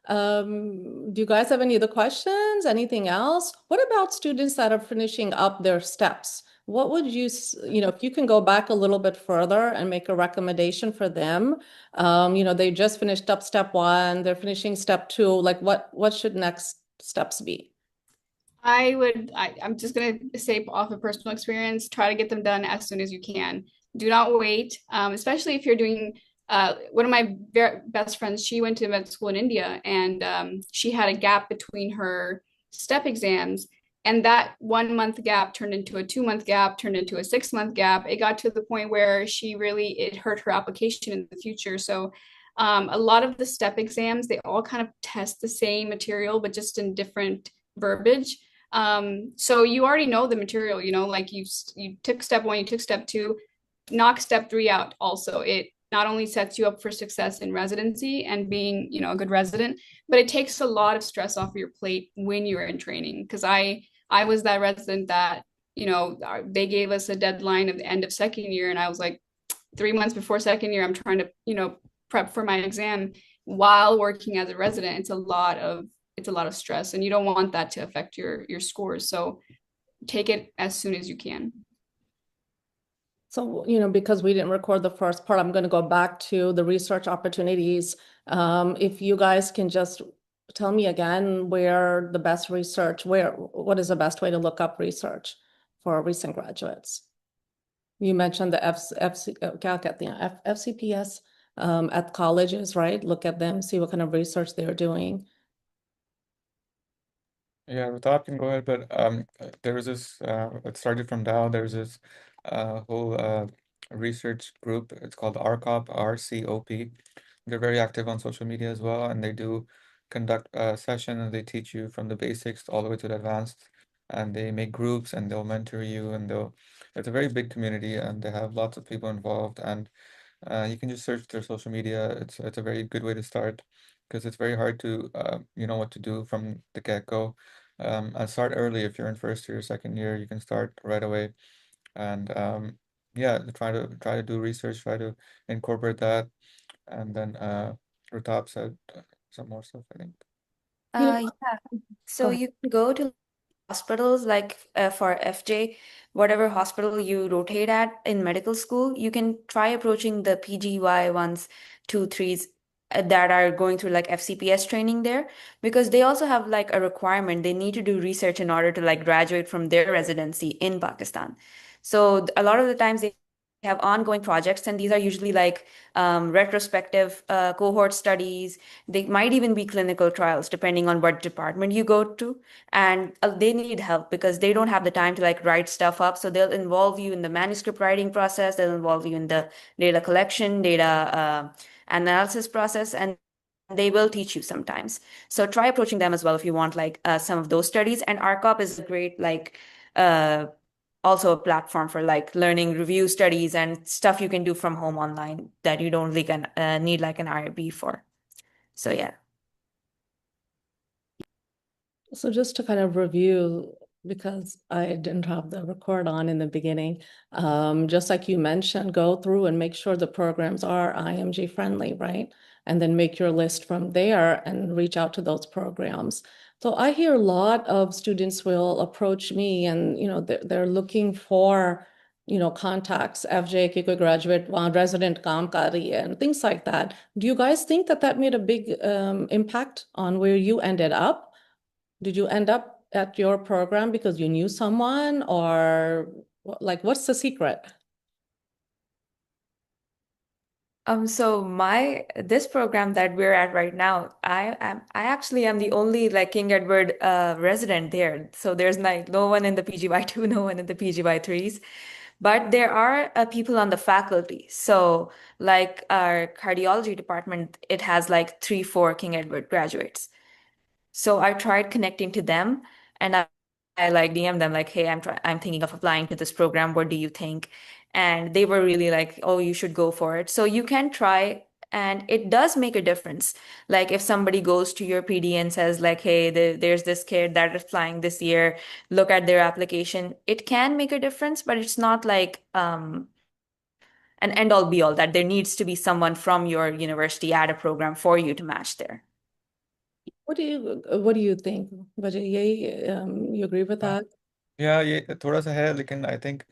Do you guys have any other questions? Anything else? What about students that are finishing up their steps? What would you, if you can go back a little bit further and make a recommendation for them, they just finished up step one, they're finishing step two, like what should next steps be? I'm just gonna say off of personal experience, try to get them done as soon as you can. Do not wait, especially if you're doing, one of my very best friends, she went to med school in India and she had a gap between her step exams. And that 1 month gap turned into a 2 month gap, turned into a 6 month gap. It got to the point where it hurt her application in the future. So a lot of the step exams, they all kind of test the same material, but just in different verbiage. So you already know the material, like you took step one, you took step two, knock step three out also. It not only sets you up for success in residency and being, a good resident, but it takes a lot of stress off your plate when you're in training. Because I was that resident that, they gave us a deadline of the end of second year, and I was like, 3 months before second year, I'm trying to, prep for my exam while working as a resident. It's a lot of stress, and you don't want that to affect your scores. So take it as soon as you can. So, because we didn't record the first part, I'm going to go back to the research opportunities. If you guys can just tell me again what is the best way to look up research for recent graduates? You mentioned the क्या कहते हैं, FCPS at colleges, right? Look at them, see what kind of research they're doing. Yeah, Rutap can go ahead, but there was this, it started from Dow. There's this whole research group. It's called RCOP, RCOP. They're very active on social media as well, and they do conduct a session and they teach you from the basics all the way to the advanced. And they make groups and they'll mentor you, and it's a very big community and they have lots of people involved. And you can just search their social media. It's a very good way to start because it's very hard to you know what to do from the get-go. And start early if you're in first year, second year, you can start right away. And yeah, try to do research, try to incorporate that. And then Rutap said some more stuff, I think. You know, Yeah. go So ahead. you can go to hospitals like for FJ, whatever hospital you rotate at in medical school, you can try approaching the PGY ones, two, threes that are going through like FCPS training there because they also have like a requirement. They need to do research in order to like graduate from their residency in Pakistan. So a lot of the times they have ongoing projects, and these are usually like retrospective cohort studies. They might even be clinical trials, depending on what department you go to, and they need help because they don't have the time to like write stuff up, so they'll involve you in the manuscript writing process, they'll involve you in the data collection, data analysis process, and they will teach you sometimes. So try approaching them as well if you want like some of those studies. And RCOP is a great like uh, also a platform for like learning review studies and stuff you can do from home online that you don't really need like an IRB for. So yeah. So just to kind of review, because I didn't have the record on in the beginning, just like you mentioned, go through and make sure the programs are IMG friendly, right? And then make your list from there and reach out to those programs. So I hear a lot of students will approach me and, they're looking for, contacts, FJ की कोई graduate वहाँ resident काम कर रही है and things like that. Do you guys think that that made a big impact on where you ended up? Did you end up at your program because you knew someone or like what's the secret? So my this program that we're at right now, I actually am the only like King Edward resident there. So there's like no one in the PGY2, no one in the PGY3s. But there are people on the faculty. So like our cardiology department, it has like three, four King Edward graduates. So I tried connecting to them, and I like DM them like, hey, I'm thinking of applying to this program. What do you think? And they were really like, oh, you should go for it. So you can try, and it does make a difference. Like if somebody goes to your PD and says like, hey, there's this kid that is applying this year, look at their application. It can make a difference, but it's not like an end all be all that there needs to be someone from your university at a program for you to match there. What do you think, Vijay? You agree with that? Yeah, ये थोड़ा सा है, लेकिन I think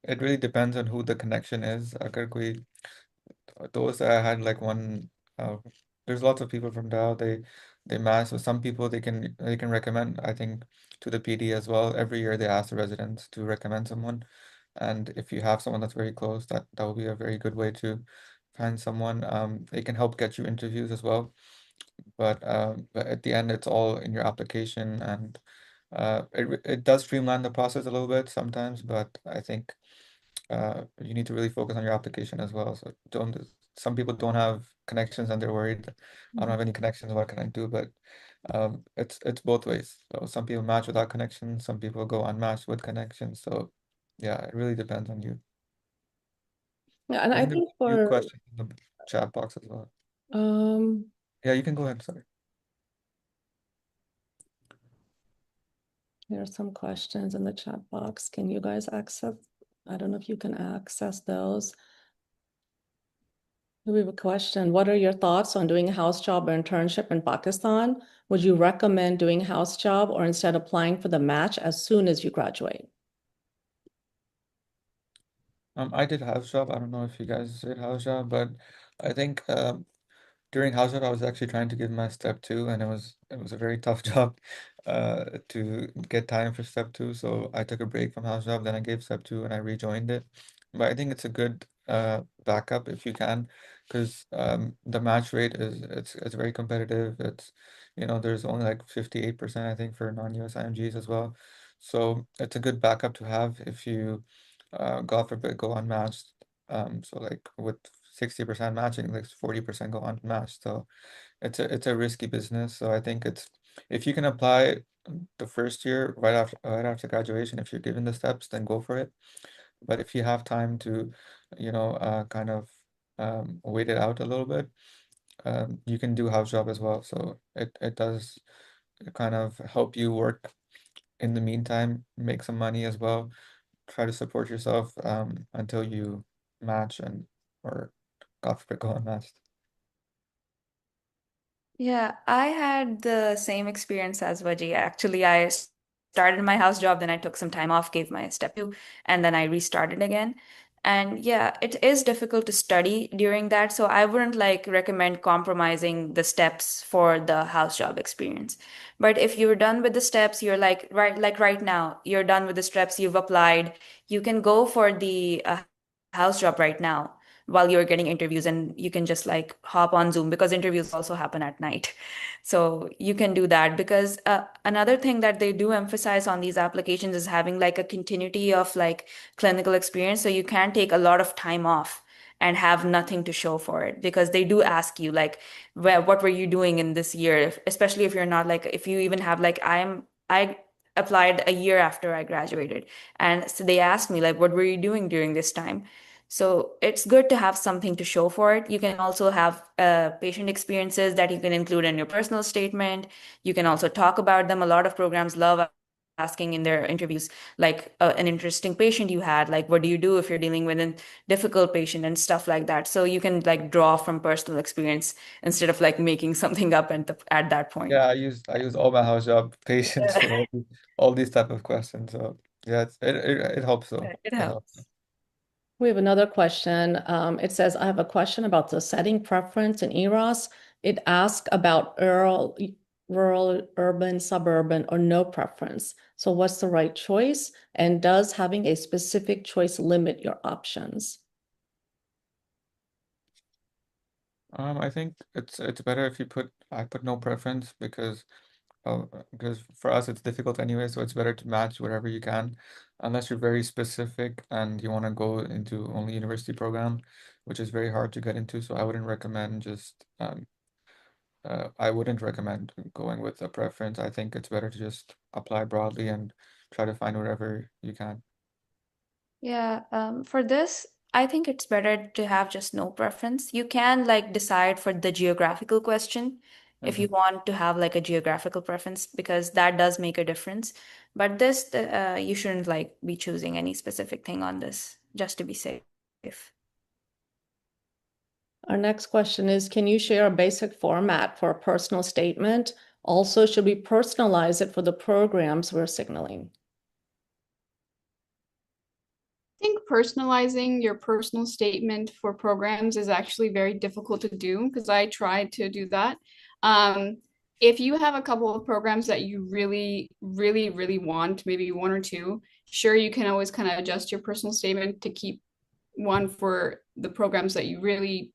it really depends on who the connection is. अगर कोई those I had like one there's lots of people from Dow, they match. So some people they can recommend, I think, to the PD as well. Every year they ask the residents to recommend someone. And if you have someone that's very close, that will be a very good way to find someone. It can help get you interviews as well. But at the end, it's all in your application, and it does streamline the process a little bit sometimes. But I think you need to really focus on your application as well. So don't. Some people don't have connections and they're worried. I don't have any connections. What can I do? But it's both ways. So some people match without connections. Some people go unmatched with connections. So yeah, it really depends on you. Yeah, and I I think there's think a few for questions in the chat box as well. um Yeah, you can go ahead. Sorry. there are some questions in the chat box. Can you guys access? I don't know if you can access those. We have a question. What are your thoughts on doing a house job or internship in Pakistan? Would you recommend doing a house job or instead applying for the match as soon as you graduate? I did house job. I don't know if you guys did house job, but I think during house job I was actually trying to give my step two, and it was a very tough job to get time for step two. So I took a break from house job, then I gave step two and I rejoined it. But I think it's a good backup if you can, because the match rate it's very competitive. There's only like 58% I think for non-US IMGs as well. So it's a good backup to have if you God forbid go unmatched. So like with 60% matching, like 40% go unmatched. So it's a risky business. So I think it's if you can apply the first year right after graduation, if you're given the steps, then go for it. But if you have time to, kind of wait it out a little bit, you can do house job as well. So it does kind of help you work in the meantime, make some money as well, try to support yourself until you match or God forbid go unmatched. Yeah, I had the same experience as Vaji. Actually, I started my house job, then I took some time off, gave my step two, and then I restarted again. And yeah, it is difficult to study during that, so I wouldn't like recommend compromising the steps for the house job experience. But if you're done with the steps, you're like right now, you're done with the steps, you've applied, you can go for the house job right now while you're getting interviews, and you can just like hop on Zoom because interviews also happen at night. So you can do that because another thing that they do emphasize on these applications is having like a continuity of like clinical experience. So you can take a lot of time off and have nothing to show for it because they do ask you like what were you doing in this year, especially if you're not like if you even have like I applied a year after I graduated, and so they asked me like what were you doing during this time. So it's good to have something to show for it. You can also have patient experiences that you can include in your personal statement. You can also talk about them. A lot of programs love asking in their interviews, like an interesting patient you had, like what do you do if you're dealing with a difficult patient and stuff like that. So you can like draw from personal experience instead of like making something up at that point. Yeah, I use all my house job patients for all these type of questions. So yeah, it helps though. It It helps. helps. We have another question. It says, I have a question about the setting preference in EROS. It asks about rural, urban, suburban, or no preference. So what's the right choice? And does having a specific choice limit your options? I think it's better if I put no preference because for us it's difficult anyway, so it's better to match whatever you can, unless you're very specific and you want to go into only university program, which is very hard to get into. So I wouldn't recommend going with a preference. I think it's better to just apply broadly and try to find whatever you can. Yeah, for this, I think it's better to have just no preference. You can like decide for the geographical question if you Mhm. want to have like a geographical preference because that does make a difference. But this, you shouldn't like be choosing any specific thing on this just to be safe. Our next question is, can you share a basic format for a personal statement? Also, should we personalize it for the programs we're signaling? I think personalizing your personal statement for programs is actually very difficult to do because I tried to do that. If you have a couple of programs that you really, really, really want, maybe one or two, sure, you can always kind of adjust your personal statement to keep one for the programs that you really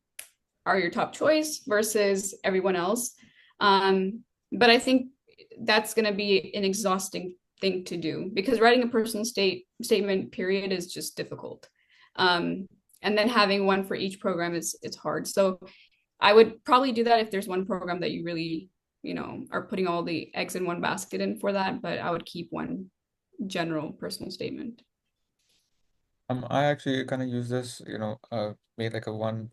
are your top choice versus everyone else. But I think that's going to be an exhausting thing to do because writing a personal statement period is just difficult. And then having one for each program is it's hard. So I would probably do that if there's one program that you really, are putting all the eggs in one basket in for that, but I would keep one general personal statement. I actually kind of use this, made like a one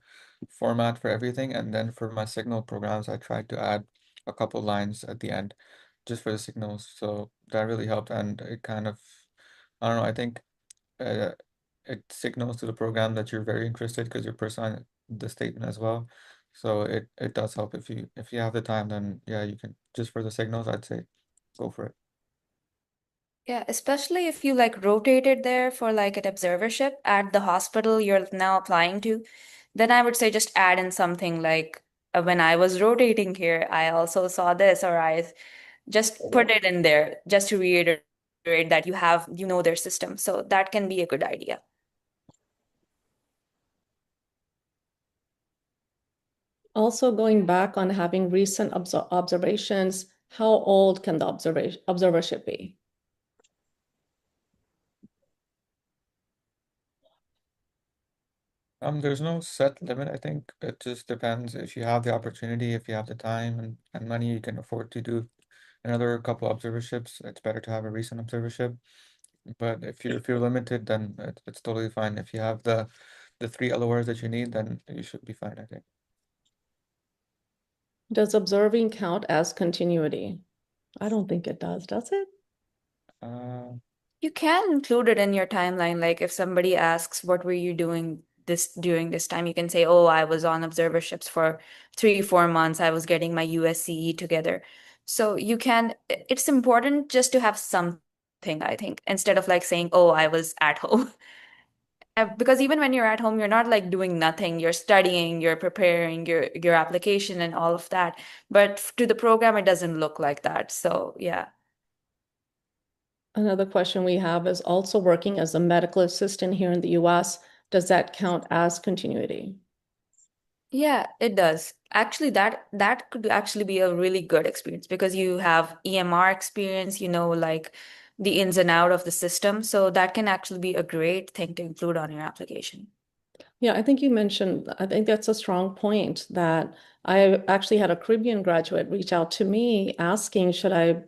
format for everything, and then for my signal programs, I tried to add a couple lines at the end just for the signals. So that really helped, and it kind of, I don't know, I think uh, it signals to the program that you're very interested because you're personalizing the statement as well. So it does help if you have the time, then yeah, you can just for the signals, I'd say go for it. Yeah, especially if you like rotated there for like an observership at the hospital you're now applying to, then I would say just add in something like when I was rotating here, I also saw this, or I just put it in there just to reiterate that you know their system. So that can be a good idea. Also, going back on having recent observations, how old can the observership be? There's no set limit. I think it just depends if you have the opportunity, if you have the time and money, you can afford to do another couple observerships. It's better to have a recent observership. But if you're limited, then it's totally fine. If you have the three LORs that you need, then you should be fine, I think. Does observing count as continuity? I don't think it does it? Uh, You can include it in your timeline. Like if somebody asks, what were you doing this during this time? You can say, oh, I was on observerships for 3, 4 months. I was getting my USCE together. So you can, it's important just to have something, I think, instead of like saying, oh, I was at home. Because even when you're at home, you're not like doing nothing. You're studying, you're preparing your application and all of that. But to the program, it doesn't look like that. So yeah. Another question we have is also working as a medical assistant here in the US. Does that count as continuity? Yeah, it does. Actually, that could actually be a really good experience because you have EMR experience, like the ins and out of the system. So that can actually be a great thing to include on your application. Yeah, I think you mentioned, I think that's a strong point that I actually had a Caribbean graduate reach out to me asking, should I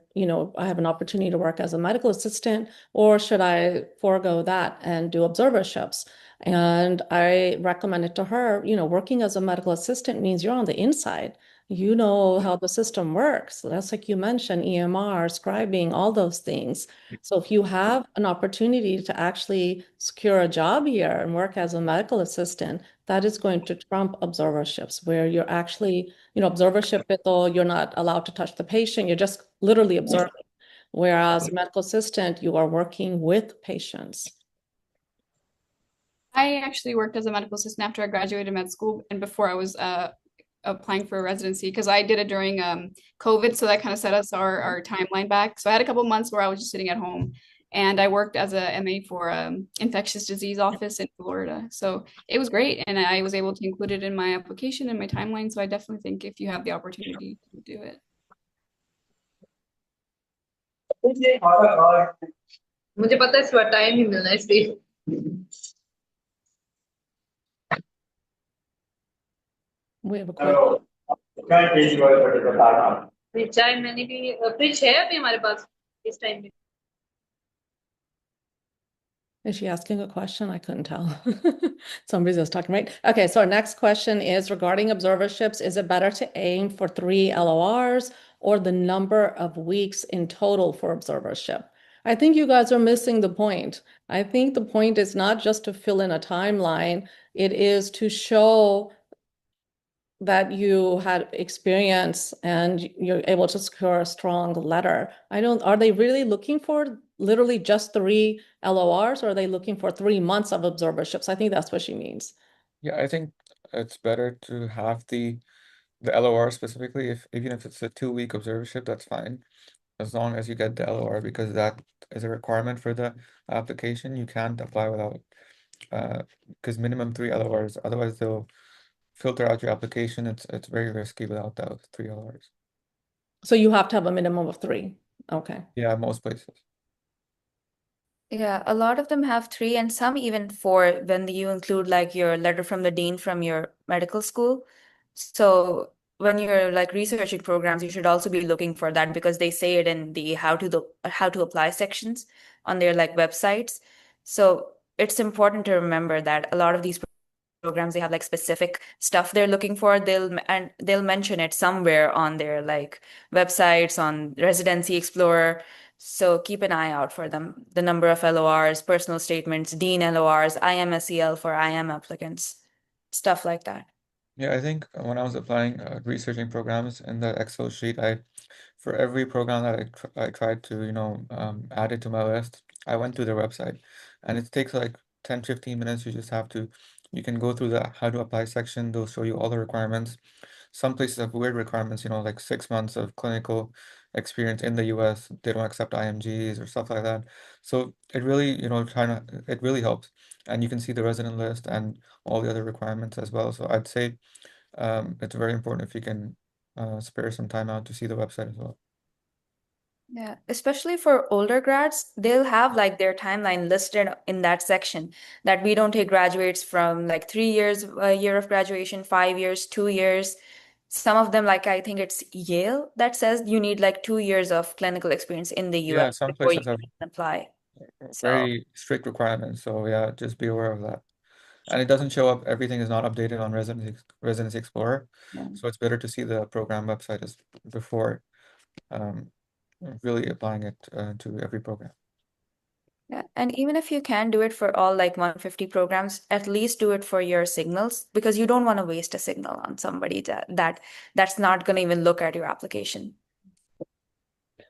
have an opportunity to work as a medical assistant or should I forego that and do observerships? And I recommended to her, working as a medical assistant means you're on the inside. You know how the system works. That's like you mentioned, EMR, scribing, all those things. So if you have an opportunity to actually secure a job here and work as a medical assistant, that is going to trump observerships where you're actually, observership, though you're not allowed to touch the patient, you're just literally observing. Whereas a medical assistant, you are working with patients. I actually worked as a medical assistant after I graduated med school and before I was applying for a residency because I did it during COVID. So that kind of set us our timeline back. So I had a couple months where I was just sitting at home and I worked as a MA for infectious disease office in Florida. So it was great. And I was able to include it in my application and my timeline. So I definitely think if you have the opportunity to do it. मुझे पता है इस बार time ही मिलना है इसलिए We have a question. चाय मैंने भी फ्रिज है अभी हमारे पास इस टाइम में Is she asking a question? I couldn't tell. Somebody's just talking, right? Okay, so our next question is regarding observerships. Is it better to aim for 3 LORs or the number of weeks in total for observership? I think you guys are missing the point. I think the point is not just to fill in a timeline, it is to show that you had experience and you're able to secure a strong letter. Are they really looking for literally just 3 LORs, or are they looking for 3 months of observerships? I think that's what she means. Yeah, I think it's better to have the LOR specifically. If even if it's a 2 week observership, that's fine, as long as you get the LOR, because that is a requirement for the application. You can't apply without because minimum 3 LORs, otherwise they'll filter out your application. It's very risky without those 3 LORs. So you have to have a minimum of 3. Okay. Yeah, most places. Yeah, a lot of them have 3 and some even 4 when you include like your letter from the dean from your medical school. So when you're like researching programs, you should also be looking for that because they say it in the how to apply sections on their like websites. So it's important to remember that a lot of these programs, they have like specific stuff they're looking for. They'll mention it somewhere on their like websites, on Residency Explorer. So keep an eye out for them. The number of LORs, personal statements, Dean LORs, IMSEL for IM applicants, stuff like that. Yeah, I think when I was applying researching programs in the Excel sheet, for every program that I tried to, add it to my list, I went to their website, and it takes like 10-15 minutes. You can go through the how to apply section. They'll show you all the requirements. Some places have weird requirements, like 6 months of clinical experience in the US. They don't accept IMGs or stuff like that. So it really, it really helps. And you can see the resident list and all the other requirements as well. So I'd say it's very important if you can spare some time out to see the website as well. Yeah, especially for older grads, they'll have like their timeline listed in that section that we don't take graduates from like 3 years, a year of graduation, 5 years, 2 years. Some of them, like I think it's Yale, that says you need like 2 years of clinical experience in the Yeah, US some before you places have can apply. So, very strict requirements. So yeah, just be aware of that. And it doesn't show up, everything is not updated on Residency Explorer. yeah. So it's better to see the program website before um, really applying it to every program. Yeah. And even if you can do it for all like 150 programs, at least do it for your signals because you don't want to waste a signal on somebody that's not going to even look at your application.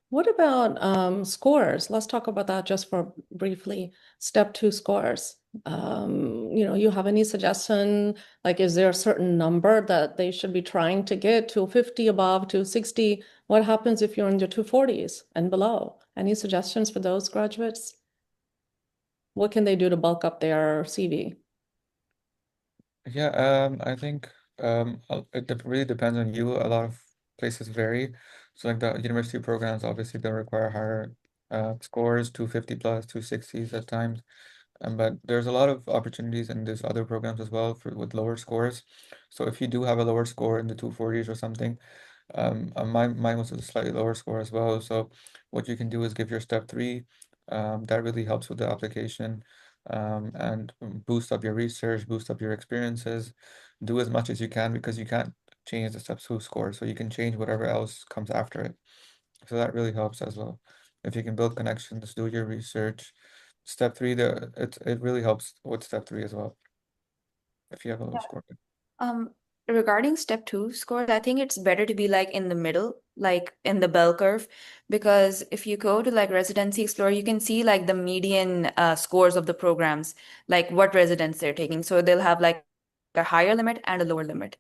What about scores? Let's talk about that just for briefly. Step 2 scores. You have any suggestion? Like, is there a certain number that they should be trying to get, 250 above, 260? What happens if you're in the 240s and below? Any suggestions for those graduates? What can they do to bulk up their CV? Yeah, I think really depends on you. A lot of places vary. So like the university programs, obviously they require higher scores, 250 plus, 260s at times. But there's a lot of opportunities in these other programs as well with lower scores. So if you do have a lower score in the 240s or something, mine was a slightly lower score as well. So what you can do is give your step 3. That really helps with the application, and boost up your research, boost up your experiences. Do as much as you can because you can't change the step 2 score, so you can change whatever else comes after it. So that really helps as well. If you can build connections, do your research. Step 3, it really helps with step 3 as well if you have a low score. Um, Regarding step 2 scores, I think it's better to be like in the middle, like in the bell curve, because if you go to like Residency Explorer, you can see like the median scores of the programs, like what residents they're taking. So they'll have like a higher limit and a lower limit.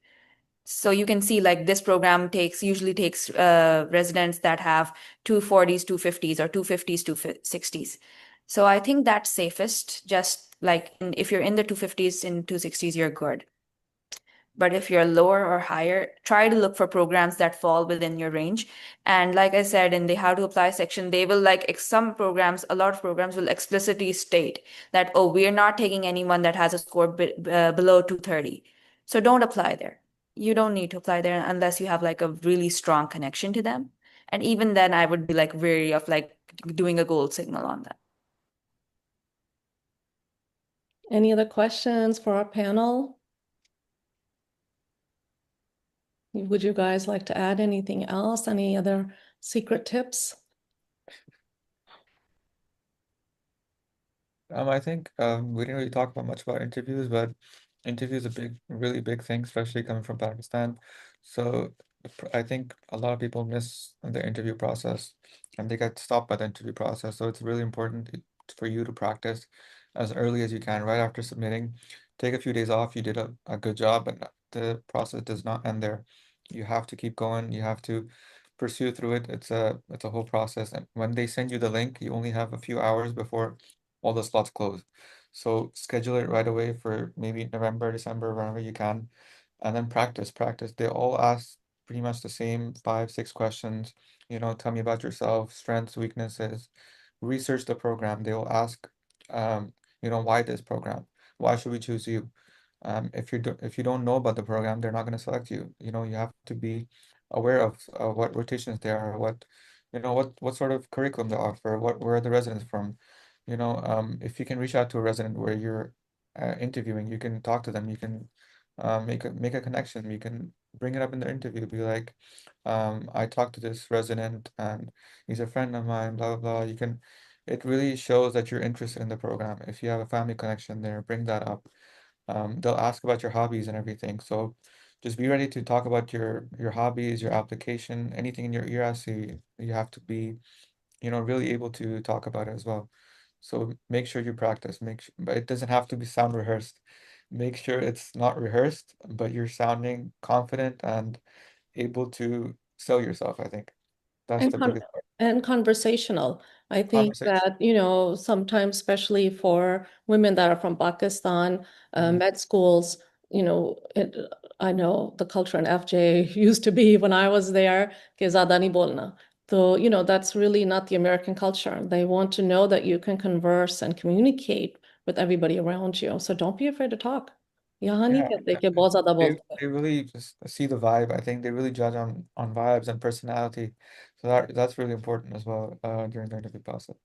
So you can see like this program usually takes residents that have 240s, 250s, or 250s, 260s. So I think that's safest. Just like if you're in the 250s and 260s, you're good. But if you're lower or higher, try to look for programs that fall within your range. And like I said, in the how to apply section, they will like some programs, a lot of programs will explicitly state that, oh, we're not taking anyone that has a score below 230. So don't apply there. You don't need to apply there unless you have like a really strong connection to them. And even then, I would be like wary of like doing a gold signal on that. Any other questions for our panel? Would you guys like to add anything else? Any other secret tips? I think we didn't really talk about much about interviews, but interview is a really big thing, especially coming from Pakistan. So I think a lot of people miss the interview process and they get stopped by the interview process. So it's really important for you to practice as early as you can, right after submitting. Take a few days off. You did a good job, but the process does not end there. You have to keep going. You have to pursue through it. It's a whole process. And when they send you the link, you only have a few hours before all the slots close. So schedule it right away for maybe November, December, whenever you can, and then practice. They all ask pretty much the same 5, 6 questions. Tell me about yourself, strengths, weaknesses, research the program. They will ask, why this program? Why should we choose you? If you don't know about the program, they're not going to select you. You have to be aware of what rotations there are, what sort of curriculum they offer, where are the residents from. If you can reach out to a resident where you're interviewing, you can talk to them. You can make a connection. You can bring it up in the interview. Be like, I talked to this resident and he's a friend of mine. Blah blah blah. It really shows that you're interested in the program. If you have a family connection there, bring that up. They'll ask about your hobbies and everything. So just be ready to talk about your hobbies, your application, anything in your ERC. You have to be really able to talk about it as well. So make sure you practice. But it doesn't have to be sound rehearsed. Make sure it's not rehearsed, but you're sounding confident and able to sell yourself, I think. That's And the con biggest part. and conversational. I think Conversation. that, sometimes, especially for women that are from Pakistan, Mhm. med schools, I know the culture in FJ used to be when I was there, कि ज़्यादा नहीं बोलना. So, that's really not the American culture. They want to know that you can converse and communicate with everybody around you. So don't be afraid to talk. यहाँ नहीं Yeah, कहते कि बहुत ज़्यादा they बोलते हैं. they really just see the vibe. I think they really judge on vibes and personality. So that's really important as well during the interview process.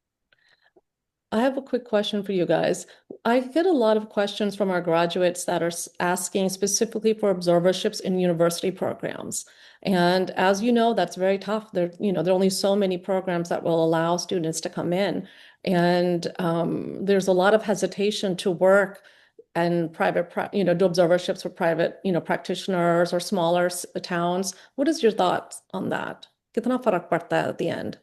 I have a quick question for you guys. I get a lot of questions from our graduates that are asking specifically for observerships in university programs. And as you know, that's very tough. There are only so many programs that will allow students to come in. And there's a lot of hesitation to work and do observerships for private, practitioners or smaller towns. What is your thoughts on that? कितना फर्क पड़ता है at the end?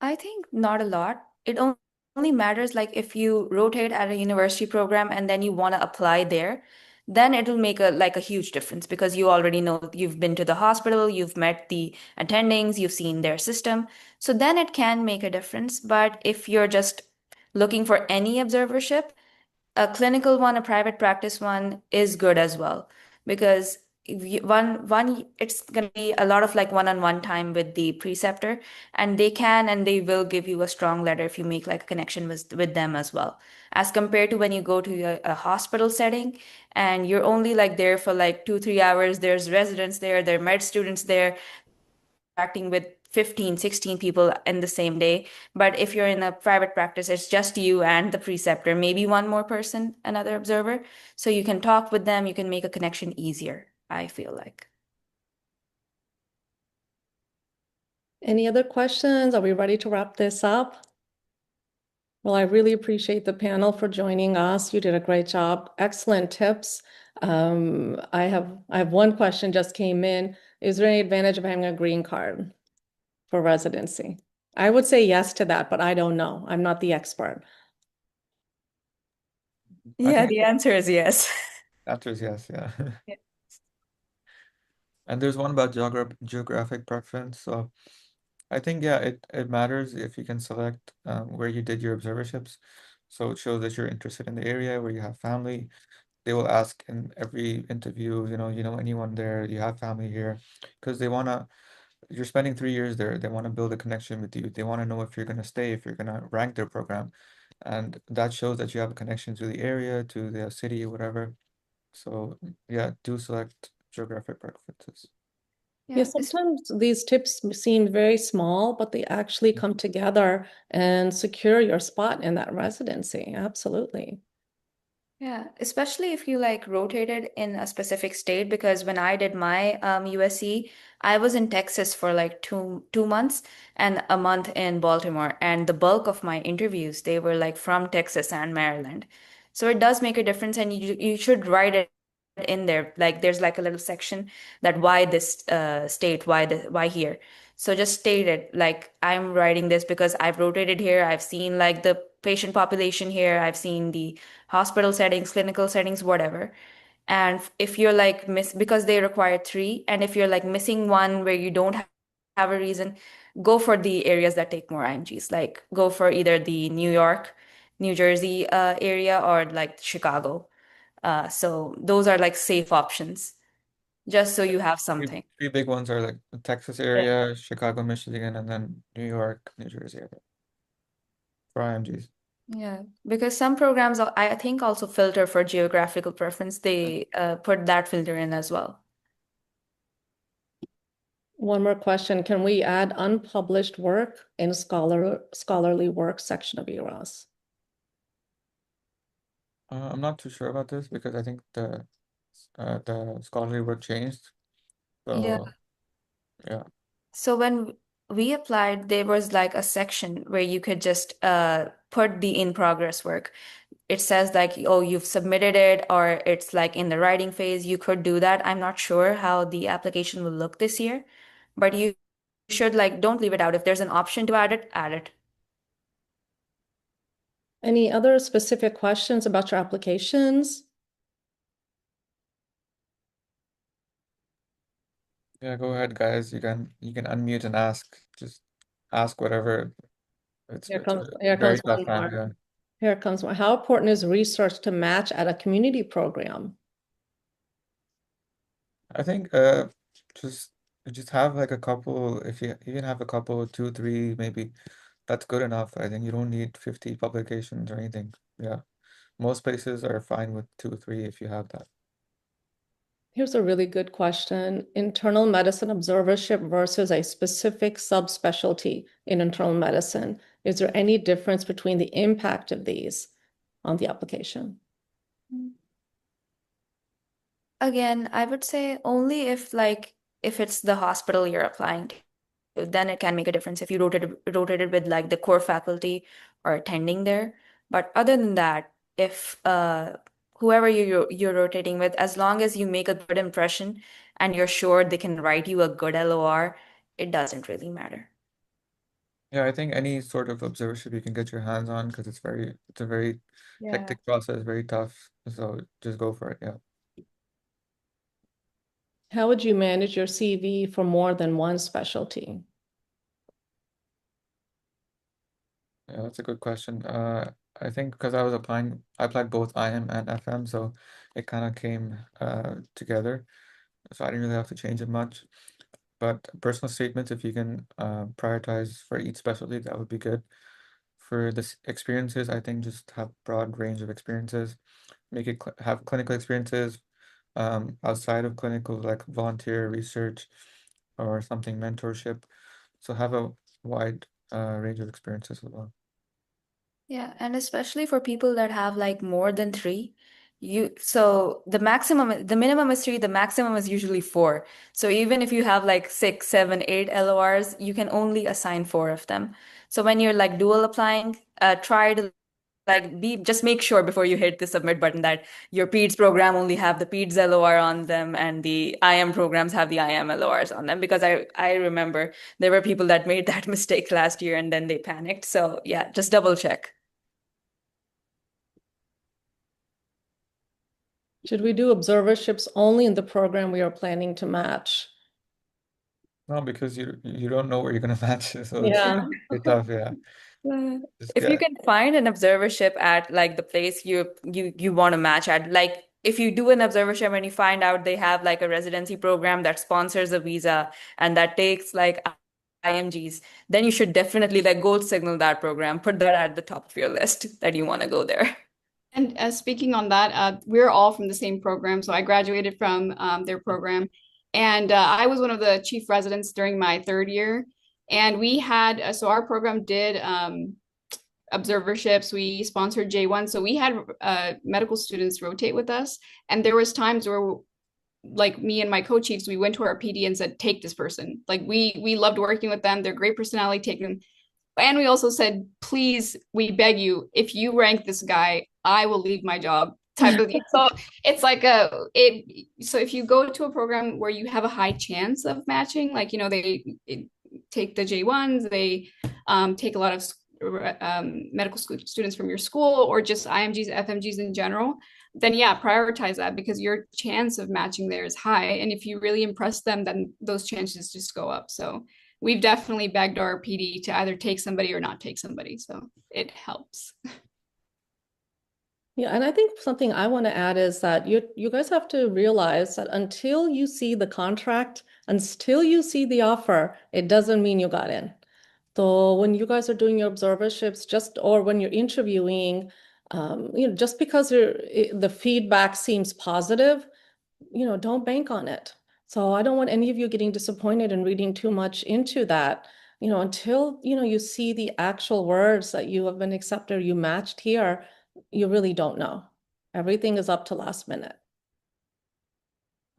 I think not a lot. It only matters like if you rotate at a university program and then you want to apply there, then it'll make a huge difference because you already know you've been to the hospital, you've met the attendings, you've seen their system. So then it can make a difference. But if you're just looking for any observership, a clinical one, a private practice one is good as well because if one it's going to be a lot of like one-on-one time with the preceptor, and they will give you a strong letter if you make like a connection with them as well, as compared to when you go to a hospital setting and you're only like there for like 2 3 hours. There's residents there are med students there interacting with 15, 16 people in the same day. But if you're in a private practice, it's just you and the preceptor, maybe one more person, another observer. So you can talk with them, you can make a connection easier, I feel like. Any other questions? Are we ready to wrap this up? Well, I really appreciate the panel for joining us. You did a great job. Excellent tips. I have one question just came in. Is there any advantage of having a green card for residency? I would say yes to that, but I don't know. I'm not the expert. I Yeah, think the answer is yes. the answer is yes, yeah. Yeah. And there's one about geographic preference. So I think, yeah, it matters if you can select where you did your observerships. So it shows that you're interested in the area where you have family. They will ask in every interview, you know anyone there, you have family here, because you're spending 3 years there. They want to build a connection with you. They want to know if you're going to stay, if you're going to rank their program. And that shows that you have a connection to the area, to the city, whatever. So yeah, do select geographic preferences. Yeah, Yeah, sometimes these tips seem very small, but they actually come together and secure your spot in that residency. Absolutely. yeah, especially if you like rotated in a specific state, because when I did my USC, I was in Texas for like two months and a month in Baltimore, and the bulk of my interviews they were like from Texas and Maryland. So it does make a difference, and you should write it in there. Like there's like a little section that why this state, why here. So just state it like I'm writing this because I've rotated here. I've seen like the patient population here. I've seen the hospital settings, clinical settings, whatever. And if you're like because they require three, and if you're like missing one where you don't have a reason, go for the areas that take more IMGs. Like go for either the New York, New Jersey area or like Chicago. So those are like safe options, just so you have something. Three big ones are like the Texas area, Chicago, Michigan, and then New York, New Jersey area for IMGs. Yeah, because some programs I think also filter for geographical preference. They put that filter in as well. One more question. Can we add unpublished work in scholarly work section of URAS? I'm not too sure about this because I think the scholarly work changed. Yeah. So yeah. So when we applied, there was like a section where you could just put the in progress work. It says like, oh, you've submitted it, or it's like in the writing phase. You could do that. I'm not sure how the application will look this year, but you should like don't leave it out. If there's an option to add it, add it. Any other specific questions about your applications? Yeah, go ahead, guys. You can unmute and ask. Just ask whatever. It's Here it's comes, a here very comes tough one time. more. Yeah. Here comes one. How important is research to match at a community program? I think just just have like a couple. If you even have a couple, two, three, maybe that's good enough. I think you don't need 50 publications or anything. Yeah. Most places are fine with two or three if you have that. Here's a really good question. Internal medicine observership versus a specific subspecialty in internal medicine. Is there any difference between the impact of these on the application? Again, I would say only if it's the hospital you're applying to, then it can make a difference if you rotated with like the core faculty or attending there. But other than that, if whoever you're rotating with, as long as you make a good impression and you're sure they can write you a good LOR, it doesn't really matter. Yeah, I think any sort of observership you can get your hands on because it's a very hectic process, very tough. So just go for it. Yeah. How would you manage your CV for more than one specialty? Yeah, that's a good question. I think because I was applying, I applied both IM and FM, so it kind of came together. So I didn't really have to change it much. But personal statements, if you can prioritize for each specialty, that would be good. For the experiences, I think just have broad range of experiences. Make it have clinical experiences outside of clinical, like volunteer research or something mentorship. So have a wide range of experiences as well. Yeah, and especially for people that have like more than three, so the minimum is three, the maximum is usually four. So even if you have like six, seven, eight LORs, you can only assign four of them. So when you're like dual applying, try to like be just make sure before you hit the submit button that your PEDS program only have the PEDS LOR on them and the IM programs have the IM LORs on them, because I remember there were people that made that mistake last year and then they panicked. So yeah, just double check. Should we do observerships only in the program we are planning to match? No, because you don't know where you're gonna match, so Yeah. it's tough. Yeah. Just If you get can find an observership at like the place you want to match at, like if you do an observership and you find out they have like a residency program that sponsors a visa and that takes like IMGs, then you should definitely like gold signal that program, put that at the top of your list that you want to go there. And speaking on that, we're all from the same program. So I graduated from their program, and I was one of the chief residents during my third year. And we had, so our program did observerships. We sponsored J1, so we had medical students rotate with us. And there was times where, like me and my co-chiefs, we went to our PD and said, "Take this person." Like we loved working with them. They're great personality. Take them. And we also said, please, we beg you, if you rank this guy I will leave my job type of thing. So it's like so if you go to a program where you have a high chance of matching, like, take the J1s, they take a lot of medical students from your school, or just IMGs, FMGs in general, then yeah, prioritize that, because your chance of matching there is high. And if you really impress them, then those chances just go up. So we've definitely begged our PD to either take somebody or not take somebody. So it helps. Yeah, and I think something I want to add is that you guys have to realize that until you see the contract, until you see the offer, it doesn't mean you got in. So when you guys are doing your observerships, or when you're interviewing, just because the feedback seems positive, don't bank on it. So I don't want any of you getting disappointed and reading too much into that, until, you see the actual words that you have been accepted or you matched here, you really don't know. Everything is up to last minute.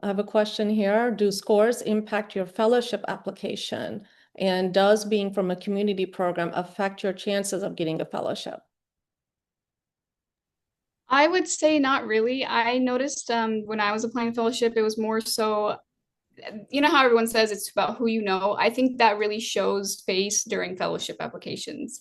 I have a question here. Do scores impact your fellowship application? And does being from a community program affect your chances of getting a fellowship? I would say not really. I noticed when I was applying fellowship, it was more so, how everyone says it's about who you know. I think that really shows face during fellowship applications,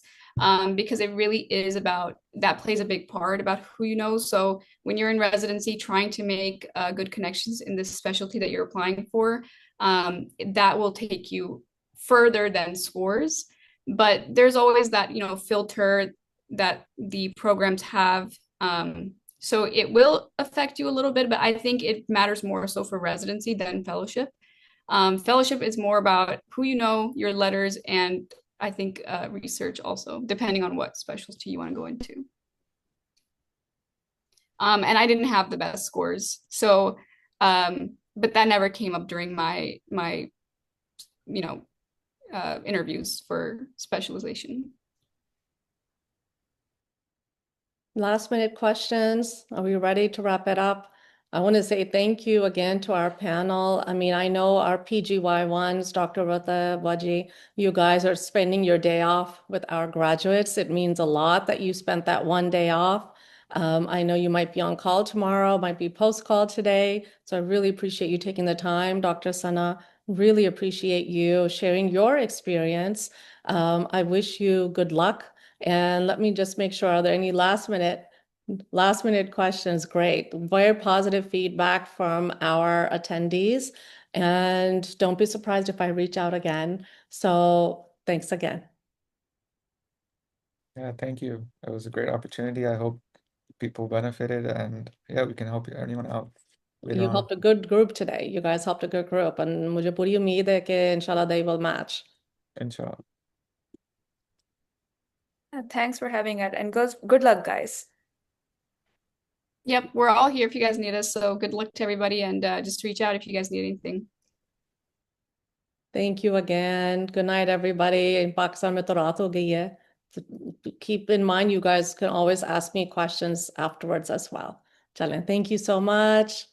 because it really is about, that plays a big part about who you know. So when you're in residency, trying to make good connections in this specialty that you're applying for, that will take you further than scores. But there's always that, filter that the programs have. So it will affect you a little bit, but I think it matters more so for residency than fellowship. Fellowship is more about who you know, your letters, and I think research also, depending on what specialty you want to go into. And I didn't have the best scores, so but that never came up during my interviews for specialization. Last minute questions. Are we ready to wrap it up? I want to say thank you again to our panel. I mean, I know our PGY1s, Dr. Rata, Waji, you guys are spending your day off with our graduates. It means a lot that you spent that one day off. I know you might be on call tomorrow, might be post-call today. So I really appreciate you taking the time, Dr. Sana. Really appreciate you sharing your experience. I wish you good luck. And let me just make sure, are there any last minute questions? Great. Very positive feedback from our attendees. And don't be surprised if I reach out again. So thanks again. Yeah, thank you. It was a great opportunity. I hope people benefited, and yeah, we can help anyone out later You on. helped a good group today. You guys helped a good group. And मुझे पूरी उम्मीद है कि inshallah they will match. Inshallah. Thanks for having us, and good luck, guys. Yep, we're all here if you guys need us. So good luck to everybody, and just reach out if you guys need anything. Thank you again. Good night, everybody. In Pakistan में तो रात हो गई है. So keep in mind, you guys can always ask me questions afterwards as well. Chalen, thank you so much.